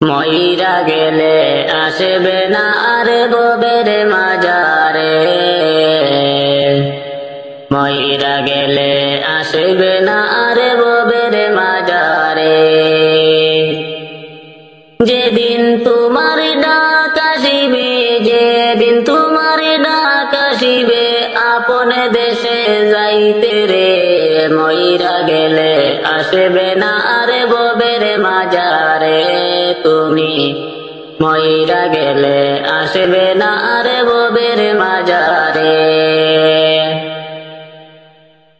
মইরা গেলে আসবে না আর ববের মাজারে, মইরা গেলে আসবে না আর ববের মাজারে। যেদিন তোমার ডাক আসিবে, যেদিন তোমার ডাক আসিবে, আপন দেশে যাইতে রে, মইরা গেলে আসবে না আর ববের মাজারে তুমি, মইরা গেলে আসবে না আর ববের মাজারে।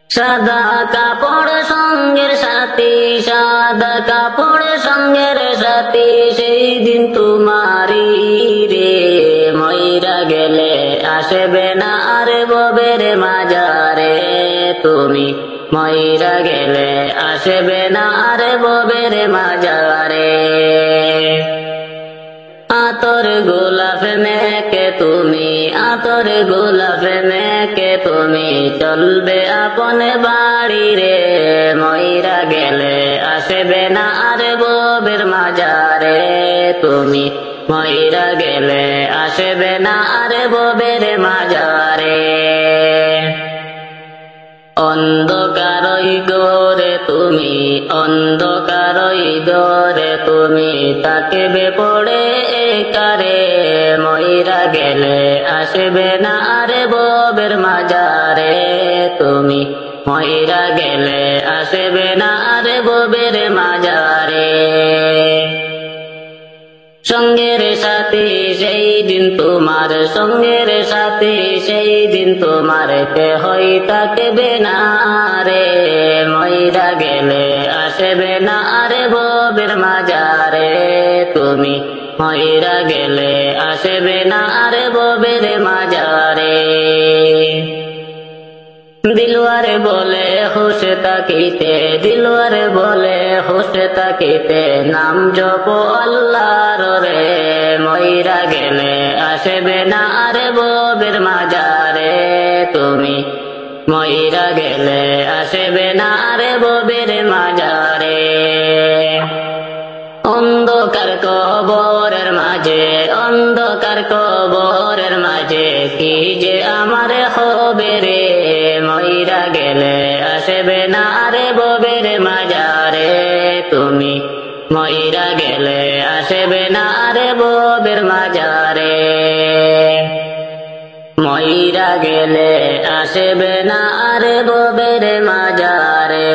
সাদা কাপড় সঙ্গের সাথী, সাদা কাপড় সঙ্গের সাথী, সেই দিন তোমারি রে, মইরা গেলে আসবে না আর ববের মাজারে তুমি, মইরা গেলে আসবে না আর ববের মাজারে। আতর গোলাপ মেকে তুমি, আতর গোলাপ মেকে তুমি, চলবে আপন বাড়ি রে, মইরা গেলে আসবে না আর ববের মাজারে তুমি, মইরা গেলে আসবে না আর ববের মাজারে। অন্ধকারই গোরে তুমি, অন্ধকারই গোরে তুমি, তাকবে পড়ে একারে, মইরা গেলে আসবে না আর ববের মাজারে তুমি, মইরা গেলে আসবে না আর ববের মাজারে। সঙ্গের সাথী সেই দিন তোমার, সঙ্গের সাথী সেই দিন তোমার, কেহই তাকবে না রে, মইরা গেলে আসবে না আর ববের মাজারে তুমি, মইরা গেলে আসবে না আর ববের মাজারে। দিলওয়ার বলে হুশ তাকিতে, দিলওয়ার বলে হুশ তাকিতে, নাম জপ আল্লাহর রে, মইরা গেলে আসবে না আর ববের মাজারে তুমি, মইরা গেলে আসবে না আর ববের মাজারে। অন্ধকার কবরের মাঝে, অন্ধকার কবরের মাঝে, কি যে আমার হবে রে, মইরা গেলে আসবে না আর ববের মাজারে তুমি, মইরা গেলে আসবে না আর ববের মাজারে। মইরা গেলে আসবে না আর ববের মাজারে,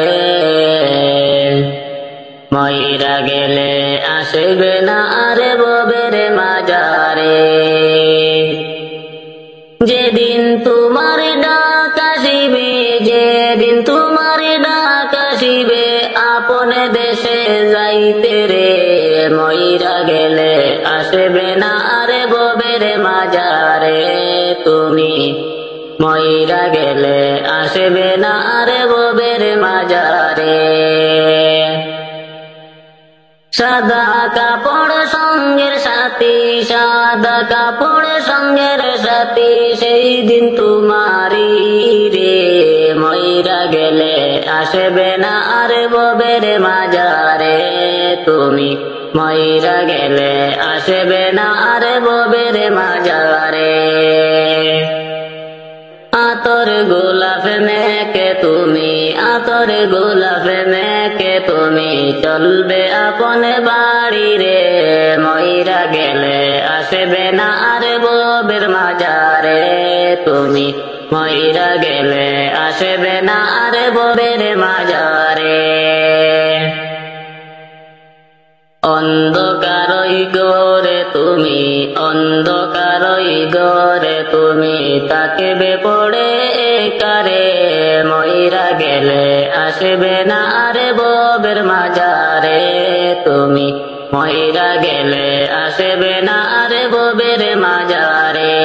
মইরা গেলে আসবে না আর ববের মাজারে। যেদিন তোমার ডাক আসিবে, যেদিন তোমার ডাক আসিবে, আপন দেশে যাইতে রে, মইরা গেলে আসবে না আর ববের মাজারে তুমি, মইরা গেলে আসবে না আর ববের মাজারে। সাদা কাপড় সঙ্গের সাথী, সাদা কাপড় সঙ্গের সাথী, সেই দিন তোমারি রে, মইরা গেলে আসবে না আর ববের মাজারে তুমি, মইরা গেলে আসবে না আর ববের মাজারে। আতর গোলাপ মেকে তুমি, আতর গোলাপ মেকে তুমি, চলবে আপন বাড়ি রে, মইরা গেলে আসবে না আর ববের মাজারে তুমি, মইরা গেলে আসবে না আর ববের মাজারে। অন্ধকারই গোরে তুমি, অন্ধকারই গোরে তুমি, তাকবে পড়ে একারে, মইরা গেলে আসবে না আর ববের মাজারে তুমি, মইরা গেলে আসবে না আর ববের মাজারে।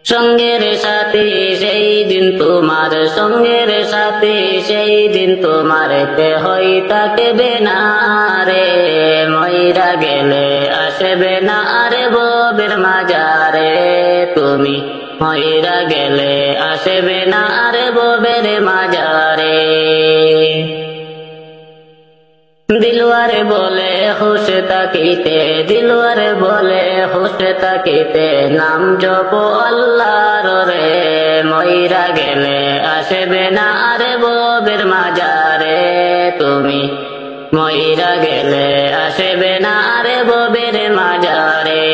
সঙ্গের সাথী সেই দিন তোমার, সঙ্গের সাথী সেই দিন তোমার, কেহই তাকবে না রে, মইরা গেলে আসবে না আর ববের মাজারে তুমি, মইরা গেলে আসবে না আর ববের মাজারে। দিলওয়ারে বলে হুশ তাকিতে, দিলওয়ারে বলে হুশ তাকিতে, নাম জপ আল্লাহর রে। মইরা গেলে আসবে না আরে ববের মাজারে তুমি, মইরা গেলে আসবে না আরে ববের মাজারে।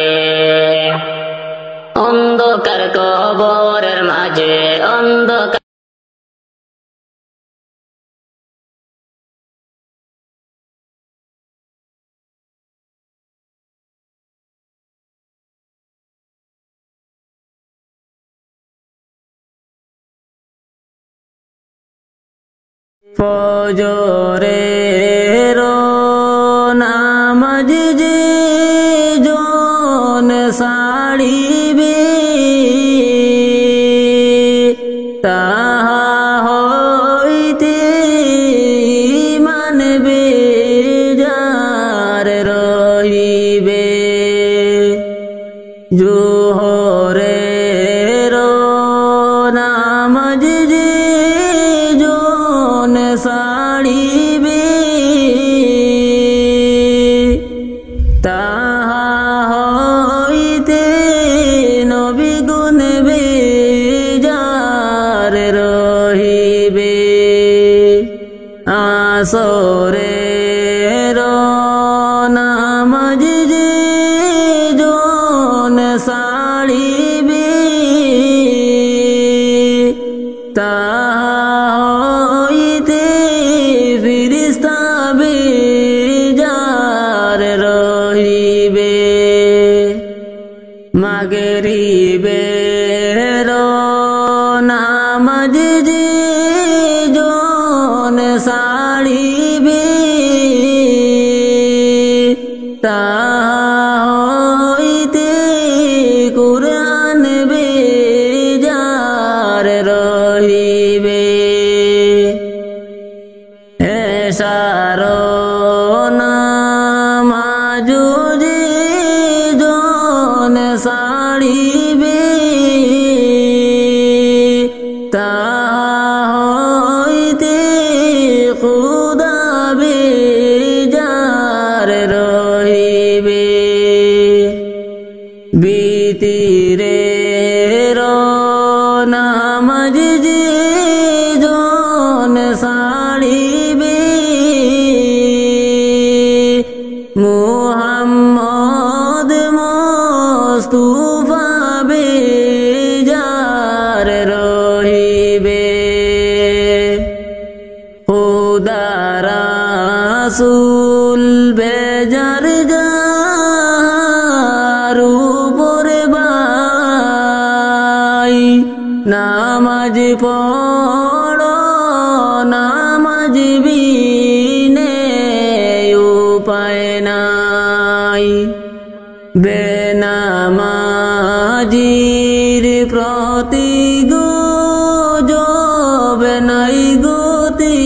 অন্ধকার কবরের মাঝে অন্ধকার ফজরের নামাজ যে জন সাড়িবে, তাহা হইতে মানবে যার রহিবে। জোহরের নামাজ যে জন সাড়িবে, তাহা হইতে নবী গুনবে যার রহিবে। আসরের নামাজ যে জন সাড়িবে, তাহা হইতে ফিরিস্তা যার রহিবে। মাগরিবের নামাজ যে জন সাড়িবে, তাহা হইতে কুরআন যার রহিবে। এশার নামাজ যে জন সাড়িবে, তাহা হইতে খুদা যার রহিবে। বিতিরের নামাজ যে জন সাড়িবে, মুহাম্মদ মুস্তাফা যার রহিবে। খুদা রাসূল বেজার যার উপরে ভাই, নামাজ পড়ো নামাজ বিনে উপায় নাই। বেনামাজির প্রতি গজব নাই গতি,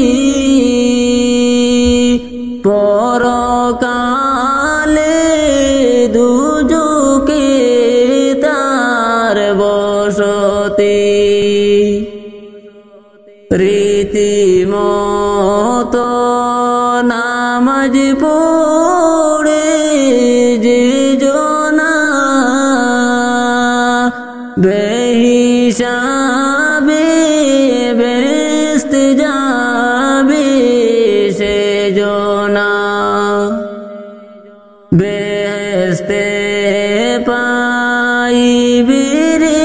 পরকালে দুজকে তার বসতি। রীতিমতো নামাজ পড়ে যে জনা বেহিসাবে বেহেশত যাবে সে জনা। বেহেশতে পাইবে রে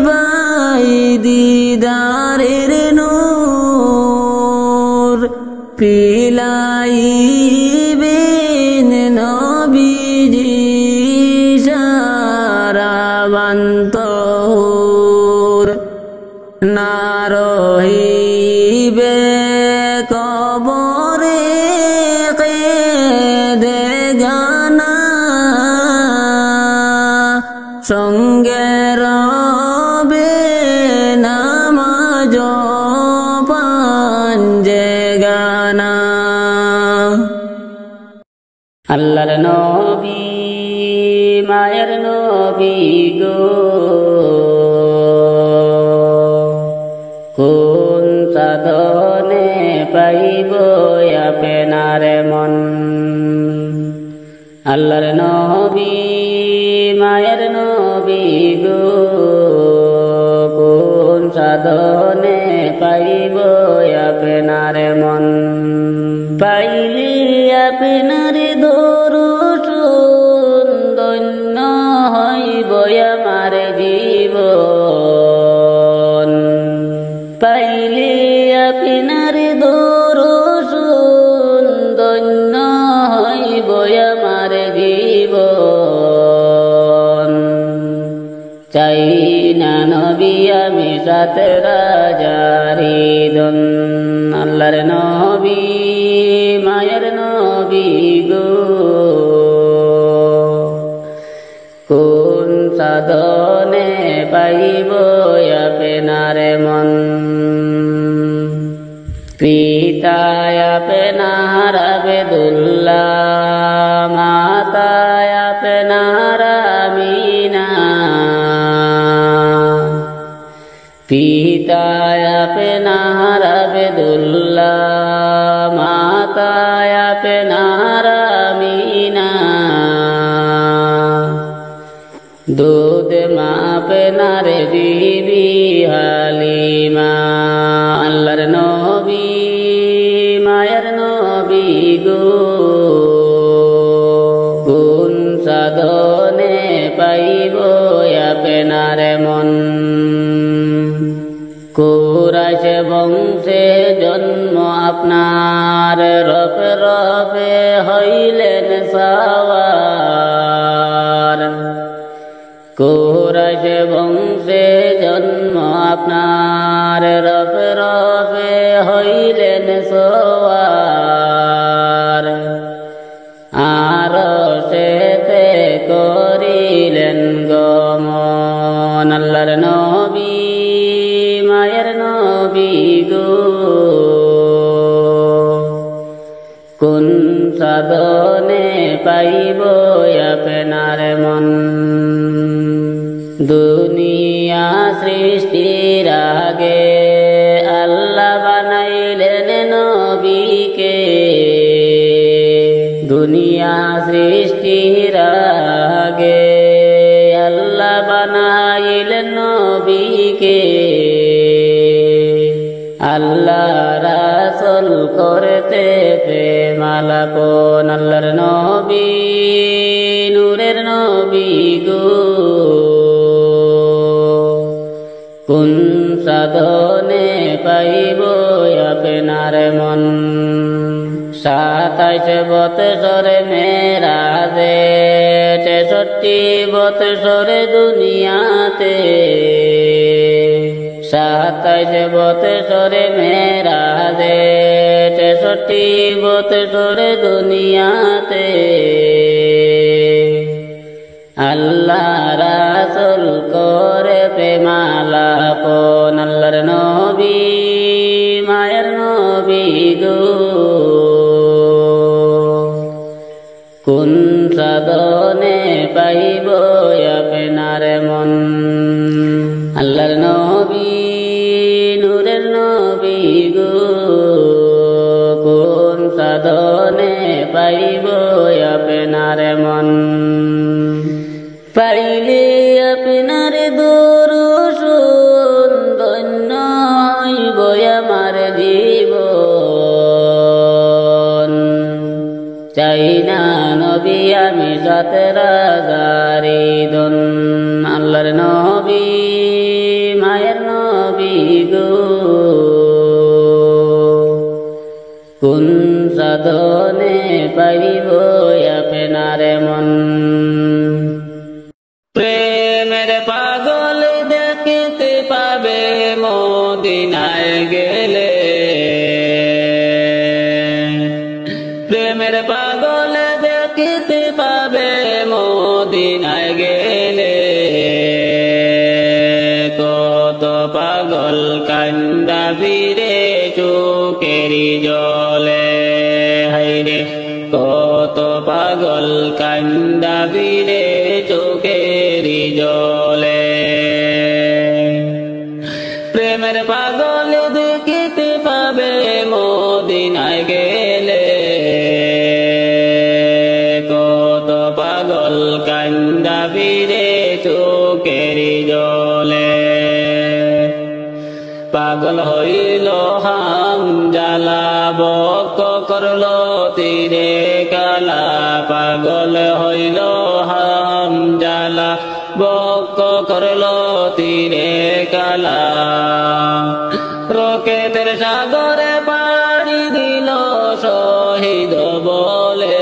ভাই দিদারের নূর, পিলাইবেন নবীজি সারাবান্তর। না রহিবে কবরে কেদে জানা, সঙ্গে রবে নামাজ পাঞ্জে গানা। আল্লাহর নবী মায়ের নবী গো, কোন সাধনে পাইব আপনা না রে মন। আল্লাহর নবী মায়ের নবী গো, কোন সাধনে পাইব আপনার মন। পাইলি আপনার দরুদ ধন্য হইব আমার জীবন। পাইলি আপনার দরুদ ধন্য হইব আমার জীবন। চাই না নবী আমি সাথে রাজারি দন। আল্লাহর নবী মায়ের নবী গো, কোন সাধনে পাইব আপনার মন। পিতায় আপনার আবেদুল্লাহ, মাতায় আপনার আমিনা। পিতায় আপনার আবেদুল্লাহ, মাতায় আপনার আমিনা। দুধ মা আপনার বিবি হালিমা। আল্লাহর নবী মায়ের নবী গো, কোন সাধনে পাইব আপনার মন। কুরাইশ বংশে জন্ম আপনার, রফে রফে হইলেন সাওয়ার। কুরাইশ বংশে জন্ম আপনার, রফে রফে হইলেন সওয়ার। আর সেতে করিলেন গমন। আল্লাহর নবী মায়ের নবী গো, কোন সাধনে পাইব আপনার মন। দুনিয়া সৃষ্টির আগে আল্লাহ বানাইলেন নবীকে। দুনিয়া সৃষ্টির আগে আল্লাহ বানাইলেন নবীকে। আল্লাহ রাসূল করতে প্রেমালাপন। আল্লাহর নবী নূরের নবী গো, কোন সাধনে পাইব আপনার মন। 27 বৎসর মেরাজে, 63 বৎসর দুনিয়াতে। 27 বৎসর মেরাজে, 63 বৎসর দুনিয়াতে। আল্লাহ রাসূল করে প্রেমালাপন। আল্লাহর নবী মায়ের নবী গো, কোন সাধনে পাইব আপনার মন। আল্লাহর নবী নূরের নবী গো, কোন সাধনে পাইব আপনার মন। পাইলে আপনার দরুদ ধন্য হইব আমার জীবন। চাই না নবী আমি সাথে রাজারি দন। আল্লাহর নবী মায়ের নবী গো, কোন সাধনে পাইব আপনার মন। প্রেমের পাগল দেখতে পাবে মদিনায় গেলে। প্রেমের পাগল দেখতে পাবে মদিনায় গেলে। কত পাগল কান্দা ফিরে চোখেরি জলে। হায়রে কত পাগল কান্দা ফিরে চোখেরি জলে। প্রেমের পাগল দেখতে পাবে মদিনায় গেলে। পাগল কান্দা ফিরে চোখের জলে পাগল হইল হামজালা বক্ষ করল তীরে কালা পাগল হইল হামজালা বক্ষ করল তীরে কালা রকেতের সাগরে পাড়ি দিল শহীদ বলে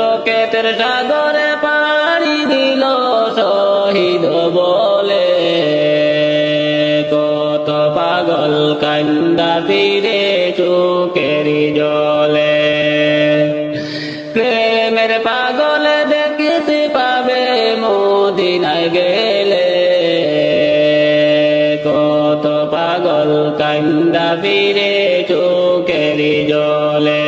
রকেতের সাগরে পাড়ি দিল শহীদ বলে কত পাগল কান্দা ফিরে চোখের জলে প্রেমের পাগল দেখতে পাবে মদিনায় গেলে কত পাগল কান্দা ফিরে চোখের জলে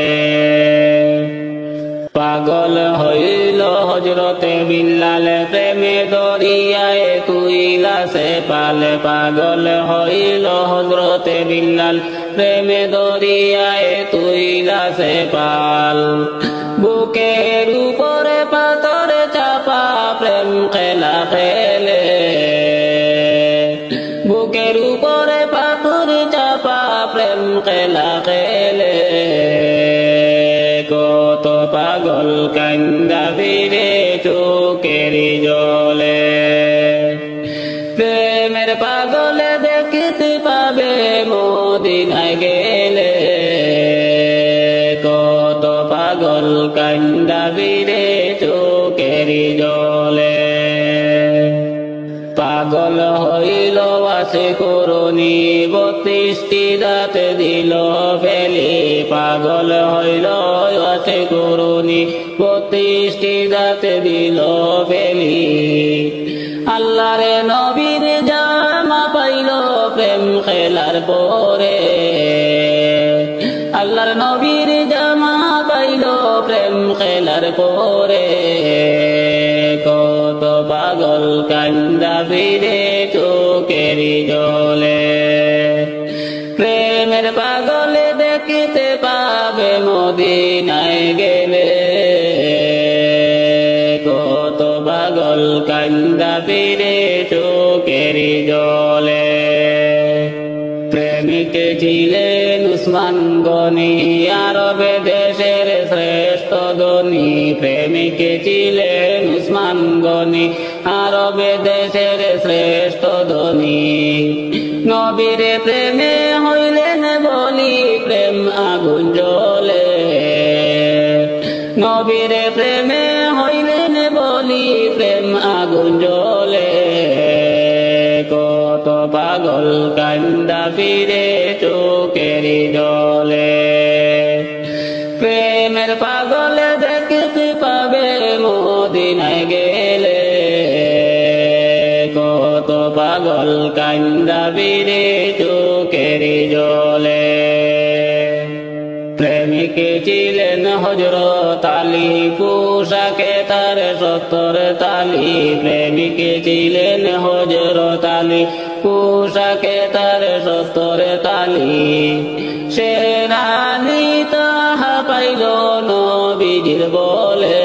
পাগল হইল হযরতে বিল্লাল প্রেমে দরিয়ায় তুইলা সে পালে পাগল হইল হযরতে বিল্লাল প্রেমে দরিয়ায় তুইলা সে পাল বুকের উপরে পাথর চাপা প্রেম খেলা খেলে বুকের উপরে পাথর চাপা প্রেম খেলা খেলে কত পাগল কান্দা ফিরে চোখের জলে প্রেমের পাগল দেখতে পাবে মদিনায় গেলে কত পাগল কান্দা ফিরে চোখের জলে পাগল হইল আসে করুণী 32টি দাঁত দিল ফেলি পাগল হইল আসে করুণী 32টি দাঁত দিল ফেলি আল্লাহর নবীর জামা পাইল প্রেম খেলার পরে আল্লাহর নবীর জামা পাইল প্রেম খেলার পরে কত পাগল কান্দা ফিরে চোখের জলে প্রেমের পাগল দেখতে পাবে মদিনায় গেলে কত পাগল কান্দা ফিরে চোখের জলে প্রেমিক ছিলেন উসমান গনি আরবে দেশের শ্রেষ্ঠ ধনী প্রেমিক ছিলেন উসমান গনি আরবে দেশের শ্রেষ্ঠ ধনী নবীর প্রেমে হইলেন বলি প্রেম আগুন জ্বলে নবীর প্রেমে হইলেন বলি প্রেম আগুন জ্বলে কত পাগল কান্দা ফিরে চোখের জলে প্রেমের পাগল দেখতে পাবে মদিনায় গেলে কত পাগল কান্দা ফিরে চোখের জলে প্রেমিক ছিলেন হযরত আলী পোশাকে তার 70 তালি প্রেমিক ছিলেন হযরত আলী পোশাকে তার 70 তালি সে রানী তাহা পাইল নবীজির বলে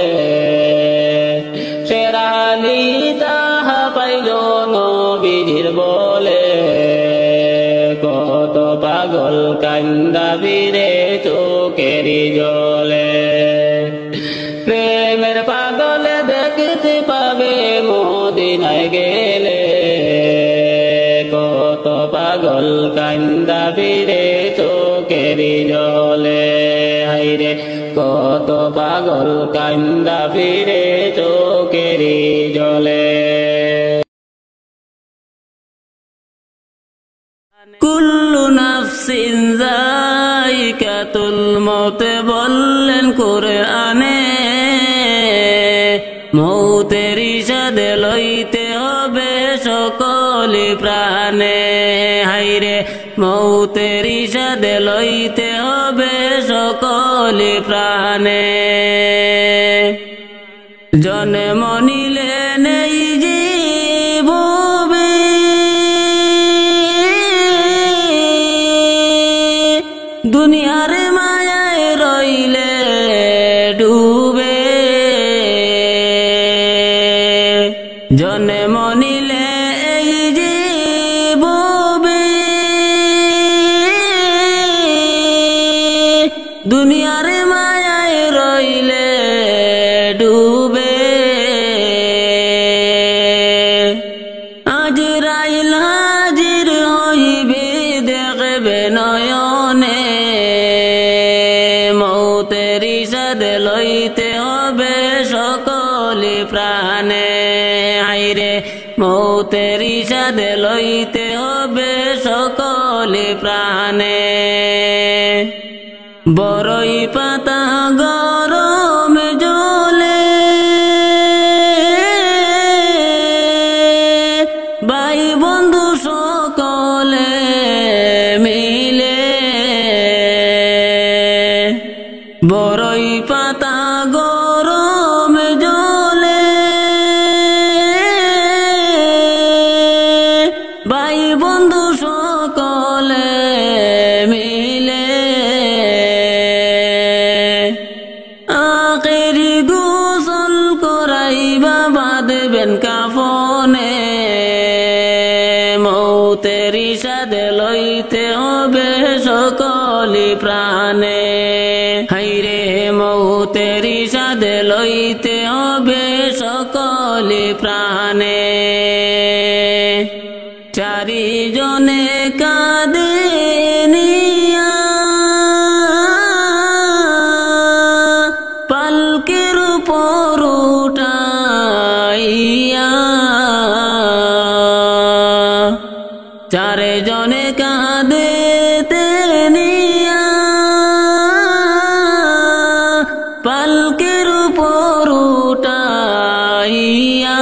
সে রানী তাহা পাইল নবীজির বলে কত পাগল কান্দা ফিরে চোখের জলে প্রেমের পাগল দেখতে পাবে মদিনায় গেলে কত পাগল কান্দা ফিরে চোখের জলে হায়রে কত পাগল কান্দা ফিরে চোখের জলে কুল্লু নাফসিন যায়িকাতুল মউত বললেন কোরআনে মউতের ইশাদে লইতে হবে সকলে প্রাণে হায়রে মউতের ইশাদে লইতে হবে সকলে প্রাণে জন্ম নিলে নেই জীববে দুনিয়ার মায়ায় রইলে ডুবে দুনিয়ার মায়ায় রইলে ডুবে আজরাইল হাজির হইবে দেখবে নয়নে মৌতের ইশাদ লইতে হবে সকলে প্রাণে হায়রে মৌতের ইশাদ লইতে হবে সকলে প্রাণে বড়ই পাতা গরম জলে ভাই বন্ধু সকলে মিলে বড়ই পাতা গরম জলে ভাই বন্ধু সকলে মিলে আখেরি গোসল করাইবা বাঁধবেন কাফনে মৌতের ইশাদ লইতে হবে সকলে প্রাণে হায়রে মৌতের ইশাদ লইতে হবে সকলে প্রাণে চারিজনে কাঁদে নিয়া পালকের উপর উঠাইয়া চারজনে কাঁদে নিয়া পালকের উপর উঠাইয়া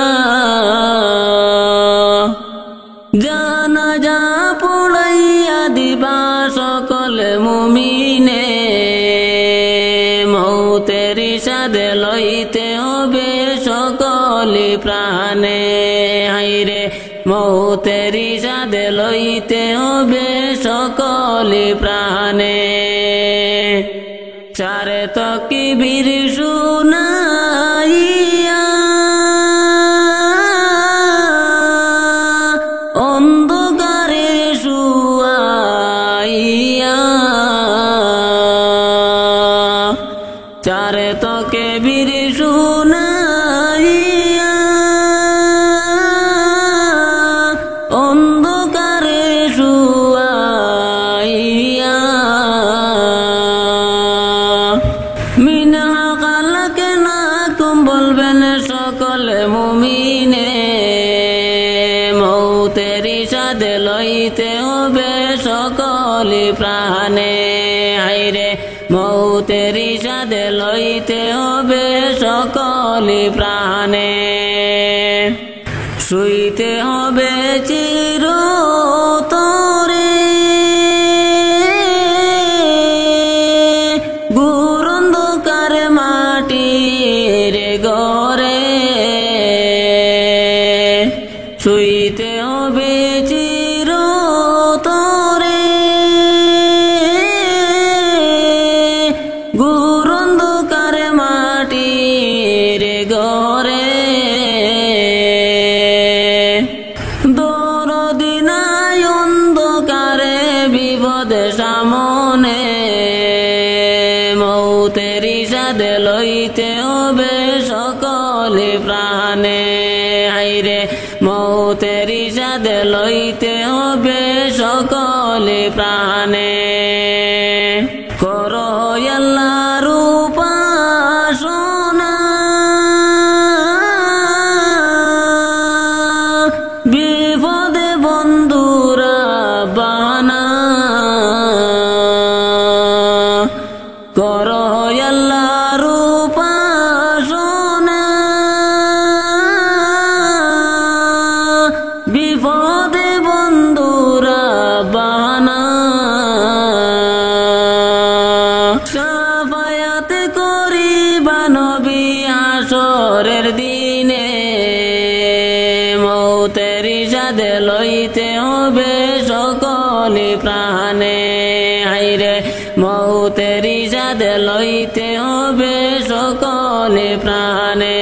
জানাজা পড়াইয়া দিবা সকল মুমিনে মৌতের ইশাদ লইতে হবে সকলে প্রাণে হায়রে মৌতের ইশাদ লইতে হবে সকলে প্রাণে চারে তাকবীর শুনাইয়া অন্ধকারে শুয়াইয়া চারে তাকবীর শুনাইয়া অন্ধকারে শুয়াইয়া মিনহা খালাকনাকুম বলবেন সকল মুমিনে মৌতের ইশাদ লইতে হবে সকলে প্রাণে হায়রে মৌতের ইশাদ লইতে হবে সকলে প্রাণে শুইতে হবে চিরতরে গুরন্ধকার মাটির ঘরে শুইতে হবে চিরতরে গুরন্ধকার মাটির ঘরে দরদি নাই অন্ধকারে বিপদ সামনে মৌতের ইশাদ লইতে হবে সকলে প্রাণে হায়রে মৌতের ইশাদ লইতে হবে সকলে প্রাণে করো আল্লাহর উপাসনা বিপদে বন্ধুরা বানা করো আল্লাহর উপাসনা বিপদে বন্ধুরা বানা সাফায়াত করিবা নবী হাসরের দিনে মৌতের ইশাদ লইতে হবে সকলে প্রাণে হায়রে মৌতের ইশাদ লইতে হবে সকলে প্রাণে